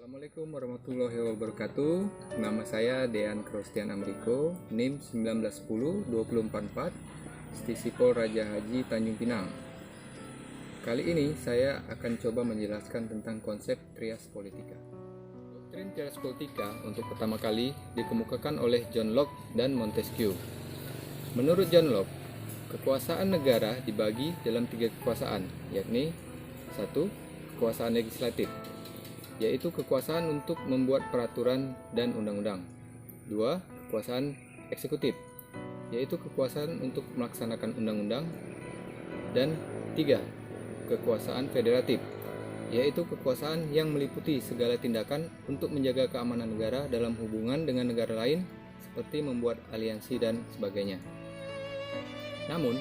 Assalamualaikum warahmatullahi wabarakatuh. Nama saya Dean Krostian Amriko, NIM 1910-244, Stisipol Raja Haji Tanjung Pinang. Kali ini saya akan coba menjelaskan tentang konsep Trias Politika. Doktrin Trias Politika untuk pertama kali dikemukakan oleh John Locke dan Montesquieu. Menurut John Locke, kekuasaan negara dibagi dalam 3 kekuasaan, yakni 1. Kekuasaan legislatif, yaitu kekuasaan untuk membuat peraturan dan undang-undang. 2. Kekuasaan eksekutif, yaitu kekuasaan untuk melaksanakan undang-undang. Dan 3. Kekuasaan federatif, yaitu kekuasaan yang meliputi segala tindakan untuk menjaga keamanan negara dalam hubungan dengan negara lain, seperti membuat aliansi dan sebagainya. Namun,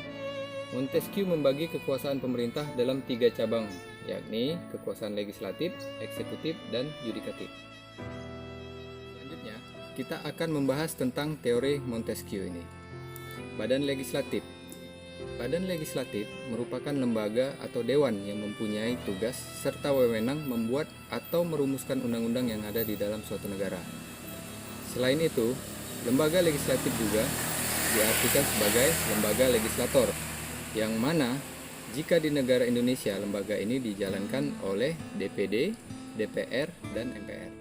Montesquieu membagi kekuasaan pemerintah dalam 3 cabang, yakni kekuasaan legislatif, eksekutif, dan yudikatif. Selanjutnya, kita akan membahas tentang teori Montesquieu ini. Badan legislatif. Badan legislatif merupakan lembaga atau dewan yang mempunyai tugas serta wewenang membuat atau merumuskan undang-undang yang ada di dalam suatu negara. Selain itu, lembaga legislatif juga diartikan sebagai lembaga legislator, yang mana jika di negara Indonesia lembaga ini dijalankan oleh DPD, DPR, dan MPR.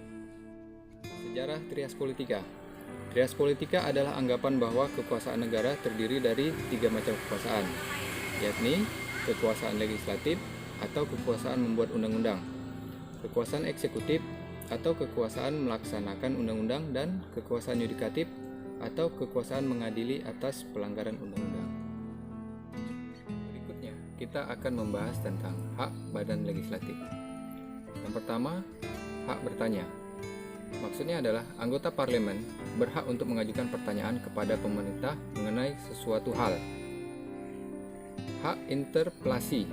Sejarah Trias Politika. Trias Politika adalah anggapan bahwa kekuasaan negara terdiri dari 3 macam kekuasaan, yakni kekuasaan legislatif atau kekuasaan membuat undang-undang, kekuasaan eksekutif atau kekuasaan melaksanakan undang-undang, dan kekuasaan yudikatif atau kekuasaan mengadili atas pelanggaran undang-undang. Berikutnya, kita akan membahas tentang hak badan legislatif. Yang pertama, hak bertanya. Maksudnya adalah anggota parlemen berhak untuk mengajukan pertanyaan kepada pemerintah mengenai sesuatu hal. Hak interpelasi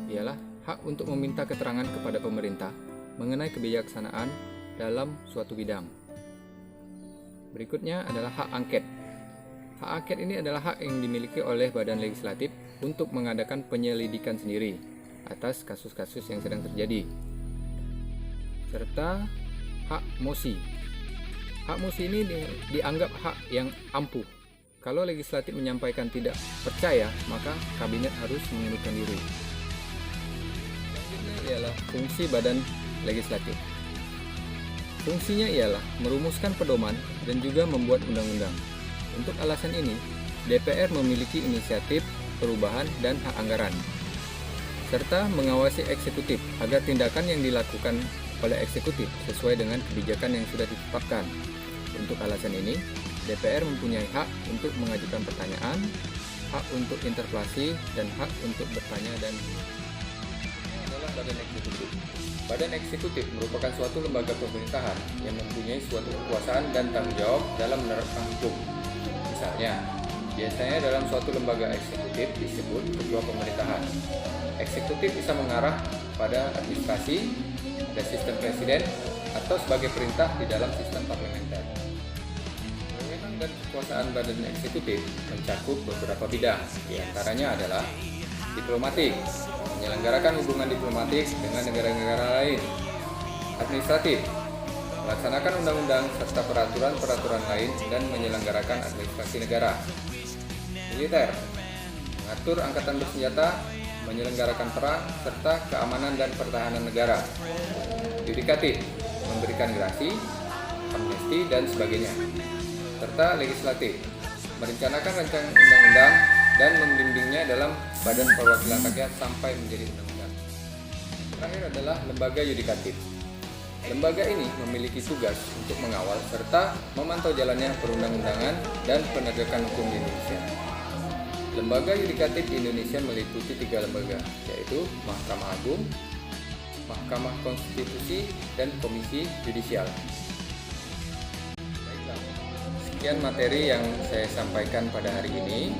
ialah hak untuk meminta keterangan kepada pemerintah mengenai kebijaksanaan dalam suatu bidang. Berikutnya adalah hak angket. Hak angket ini adalah hak yang dimiliki oleh badan legislatif untuk mengadakan penyelidikan sendiri atas kasus-kasus yang sedang terjadi. Serta hak mosi. Hak mosi ini dianggap hak yang ampuh. Kalau legislatif menyampaikan tidak percaya, maka kabinet harus mengundurkan diri. Selanjutnya ialah fungsi badan legislatif. Fungsinya ialah merumuskan pedoman dan juga membuat undang-undang. Untuk alasan ini, DPR memiliki inisiatif, perubahan, dan hak anggaran, serta mengawasi eksekutif agar tindakan yang dilakukan oleh eksekutif sesuai dengan kebijakan yang sudah ditetapkan. Untuk alasan ini, DPR mempunyai hak untuk mengajukan pertanyaan, hak untuk interpelasi, dan hak untuk bertanya dan adalah badan eksekutif. Badan eksekutif merupakan suatu lembaga pemerintahan yang mempunyai suatu kekuasaan dan tanggung jawab dalam menerapkan hukum. Misalnya, biasanya dalam suatu lembaga eksekutif disebut ketua pemerintahan. Eksekutif bisa mengarah pada administrasi, ada sistem presiden, atau sebagai perintah di dalam sistem parlementer. Wewenang dan kekuasaan badan eksekutif mencakup beberapa bidang, diantaranya adalah diplomatik, menyelenggarakan hubungan diplomatik dengan negara-negara lain, administratif, melaksanakan undang-undang serta peraturan-peraturan lain dan menyelenggarakan administrasi negara, militer, mengatur angkatan bersenjata, menyelenggarakan perang serta keamanan dan pertahanan negara, yudikatif, memberikan gerasi, amnesti, dan sebagainya, serta legislatif, merencanakan rancangan undang-undang dan membimbingnya dalam badan perwakilan rakyat sampai menjadi undang-undang. Terakhir adalah lembaga yudikatif. Lembaga ini memiliki tugas untuk mengawal serta memantau jalannya perundang-undangan dan penegakan hukum di Indonesia. Lembaga yudikatif di Indonesia meliputi 3 lembaga, yaitu Mahkamah Agung, Mahkamah Konstitusi, dan Komisi Yudisial. Baiklah, sekian materi yang saya sampaikan pada hari ini.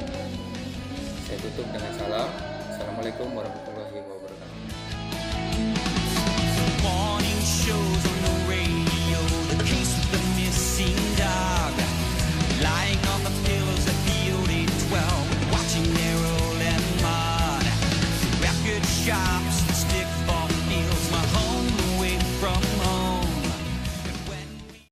Saya tutup dengan salam. Assalamualaikum warahmatullahi wabarakatuh.